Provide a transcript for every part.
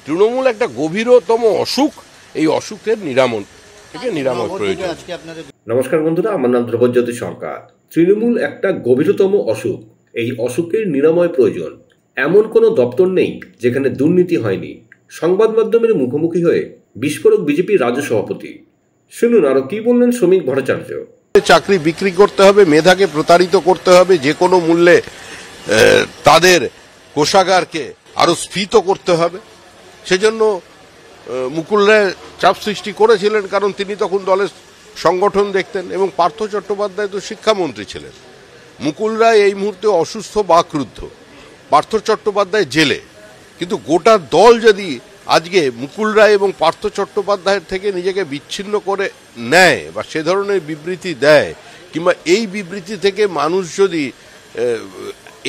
তৃণমূল একটা গভীরতম অসুখ, এই অসুখের নিরাময় প্রয়োজন। নমস্কার বন্ধুরা, আমার নাম ধ্রুবজ্যোতি সরকার। তৃণমূল একটা গভীরতম অসুখ, এই অসুখের নিরাময় প্রয়োজন। এমন কোনো দপ্তর নেই যেখানে দুর্নীতি হয়নি। সংবাদ মাধ্যমের মুখোমুখি হয়ে বিস্ফোরক বিজেপির রাজ্য সভাপতি। শুনুন আরো কি বললেন শ্রমিক ভট্টাচার্য। চাকরি বিক্রি করতে হবে, মেধাকে প্রতারিত করতে হবে, যে কোনো মূল্যে তাদের কোষাগারকে আরো স্ফীত করতে হবে। সেজন্য মুকুল রায় চাপ সৃষ্টি করেছিলেন, কারণ তিনি তখন দলের সংগঠন দেখতেন এবং পার্থ চট্টোপাধ্যায় তো শিক্ষামন্ত্রী ছিলেন। মুকুল রায় এই মুহূর্তে অসুস্থ বা ক্রুদ্ধ, পার্থ চট্টোপাধ্যায় জেলে। কিন্তু গোটা দল যদি আজকে মুকুল রায় এবং পার্থ চট্টোপাধ্যায়ের থেকে নিজেকে বিচ্ছিন্ন করে নেয় বা সে ধরনের বিবৃতি দেয়, কিংবা এই বিবৃতি থেকে মানুষ যদি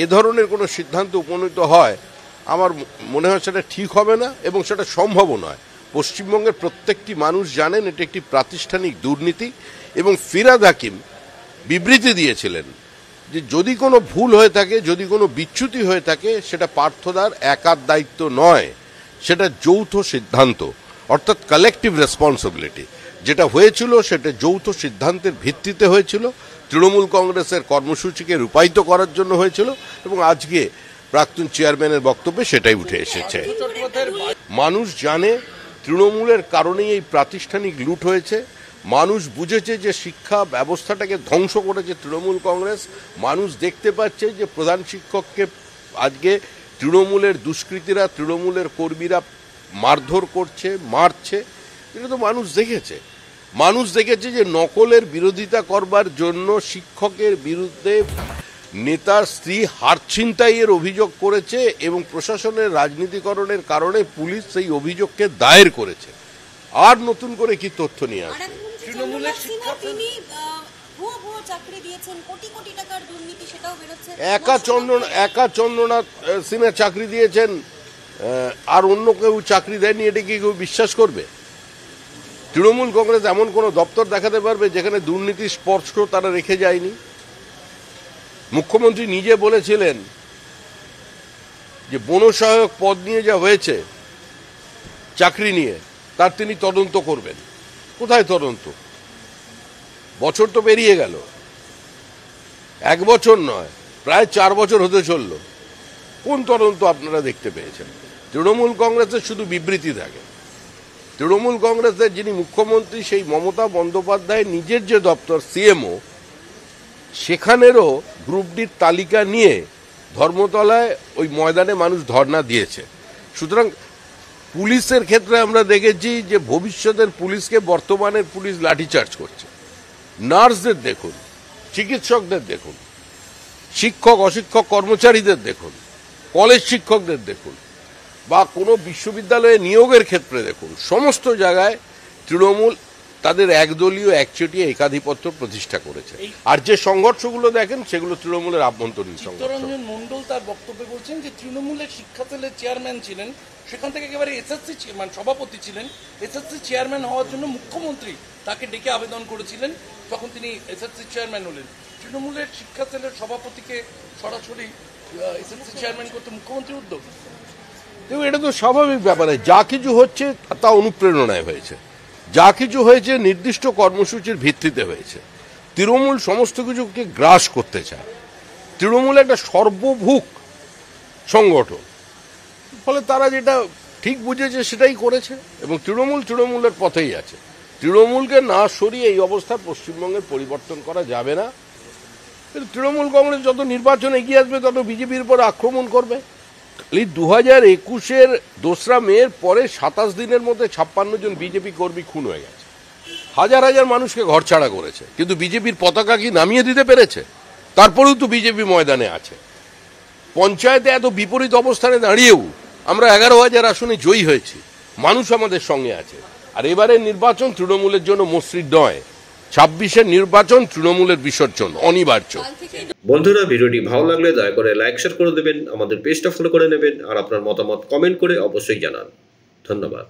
এ ধরনের কোনো সিদ্ধান্ত উপনীত হয়, আমার মনে হয় সেটা ঠিক হবে না এবং সেটা সম্ভবও নয়। পশ্চিমবঙ্গের প্রত্যেকটি মানুষ জানেন এটি একটি প্রাতিষ্ঠানিক দুর্নীতি। এবং ফিরহাদ হাকিম বিবৃতি দিয়েছিলেন যে যদি কোনো ভুল হয়ে থাকে, যদি কোনো বিচ্যুতি হয়ে থাকে, সেটা পার্থদার একার দায়িত্ব নয়, সেটা যৌথ সিদ্ধান্ত, অর্থাৎ কালেকটিভ রেসপন্সিবিলিটি। যেটা হয়েছিল সেটা যৌথ সিদ্ধান্তের ভিত্তিতে হয়েছিল, তৃণমূল কংগ্রেসের কর্মসূচিকে রূপায়িত করার জন্য হয়েছিল এবং আজকে প্রাক্তন চেয়ারম্যানের বক্তব্যে সেটাই উঠে এসেছে। মানুষ জানে তৃণমূলের কারণেই এই প্রাতিষ্ঠানিক লুট হয়েছে। মানুষ বুঝেছে যে শিক্ষা ব্যবস্থাটাকে ধ্বংস করেছে তৃণমূল কংগ্রেস। মানুষ দেখতে পাচ্ছে যে প্রধান শিক্ষককে আজকে তৃণমূলের দুষ্কৃতীরা, তৃণমূলের কর্মীরা মারধর করছে, মারছে। এটা তো মানুষ দেখেছে। মানুষ দেখেছে যে নকলের বিরোধিতা করবার জন্য শিক্ষকের বিরুদ্ধে নেতার স্ত্রী হার ছিনতাইয়ের অভিযোগ করেছে এবং প্রশাসনের রাজনীতিকরণের কারণে পুলিশ সেই অভিযোগকে দায়ের করেছে। আর নতুন করে কি তথ্য নিয়ে আসবে? একা চন্দ্রনাথ সিনহা চাকরি দিয়েছেন আর অন্য কেউ চাকরি দেয়নি, এটা কি কেউ বিশ্বাস করবে? তৃণমূল কংগ্রেস এমন কোনো দপ্তর দেখাতে পারবে যেখানে দুর্নীতির স্পর্শ তারা রেখে যায়নি? মুখ্যমন্ত্রী নিজে বলেছিলেন যে বনসহায়ক পদ নিয়ে যা হয়েছে চাকরি নিয়ে, তার তিনি তদন্ত করবেন। কোথায় তদন্ত? বছর তো পেরিয়ে গেল, 1 বছর নয়, প্রায় 4 বছর হতে চলল। কোন তদন্ত আপনারা দেখতে পেয়েছেন? তৃণমূল কংগ্রেসের শুধু বিবৃতি থাকে। তৃণমূল কংগ্রেসের যিনি মুখ্যমন্ত্রী, সেই মমতা বন্দ্যোপাধ্যায় নিজের যে দপ্তর সিএমও, সেখানেরও গ্রুপ ডির তালিকা নিয়ে ধর্মতলায় ওই ময়দানে মানুষ ধর্ণা দিয়েছে। সুতরাং পুলিশের ক্ষেত্রে আমরা দেখেছি যে ভবিষ্যতের পুলিশকে বর্তমানের পুলিশ লাঠিচার্জ করছে। নার্সদের দেখুন, চিকিৎসকদের দেখুন, শিক্ষক অশিক্ষক কর্মচারীদের দেখুন, কলেজ শিক্ষকদের দেখুন, বা কোনো বিশ্ববিদ্যালয়ে নিয়োগের ক্ষেত্রে দেখুন, সমস্ত জায়গায় তৃণমূল তাদের একদলীয় একচেটিয়া একাধিপত্য প্রতিষ্ঠা করেছে। আর যে সংঘর্ষগুলো দেখেন সেগুলো তৃণমূলের আভ্যন্তরীণ সংঘর্ষ। চিত্তরঞ্জন মণ্ডল তার বক্তব্যে বলছেন যে তৃণমূলের শিক্ষা সেলের চেয়ারম্যান ছিলেন, সেখান থেকে একেবারে এসএসসি সভাপতি ছিলেন। এসএসসি চেয়ারম্যান হওয়ার জন্য মুখ্যমন্ত্রী তাকে ডেকে আবেদন করেছিলেন, তখন তিনি এসএসসি চেয়ারম্যান হলেন। তৃণমূলের শিক্ষা সেলের সভাপতিকে সরাসরি এসএসসি চেয়ারম্যান করতে মুখ্যমন্ত্রীর উদ্যোগ। দেখুন, এটা তো স্বাভাবিক ব্যাপার। যা কিছু হচ্ছে তা অনুপ্রেরণায় হয়েছে, যা কিছু হয়েছে নির্দিষ্ট কর্মসূচির ভিত্তিতে হয়েছে। তৃণমূল সমস্ত কিছুকে গ্রাস করতে চায়। তৃণমূল একটা সর্বভুক সংগঠন, ফলে তারা যেটা ঠিক বুঝেছে সেটাই করেছে এবং তৃণমূলের পথেই আছে। তৃণমূলকে না সরিয়ে এই অবস্থা পশ্চিমবঙ্গের পরিবর্তন করা যাবে না। তৃণমূল কংগ্রেস যত নির্বাচন এগিয়ে আসবে তত বিজেপির উপর আক্রমণ করবে। 2021-এর 2রা মের পরে 27 দিনের মধ্যে 56 জন বিজেপি কর্মী খুন হয়ে গেছে। হাজার হাজার মানুষকে ঘরছাড়া করেছে, কিন্তু বিজেপির পতাকা কি নামিয়ে দিতে পেরেছে? তারপরেও তো বিজেপি ময়দানে আছে। পঞ্চায়েতে এত বিপরীত অবস্থানে দাঁড়িয়েও আমরা 11,000 আসনে জয়ী হয়েছি। মানুষ আমাদের সঙ্গে আছে। আর এবারের নির্বাচন তৃণমূলের জন্য মসৃণ নয়। 26-এর নির্বাচন তৃণমূলের বিসর্জন অনিবার্য। বন্ধুরা, ভিডিওটি ভালো লাগলে দয়া করে লাইক শেয়ার করে দেবেন, আমাদের পেজটা ফলো করে নেবেন আর আপনার মতামত কমেন্ট করে অবশ্যই জানান। ধন্যবাদ।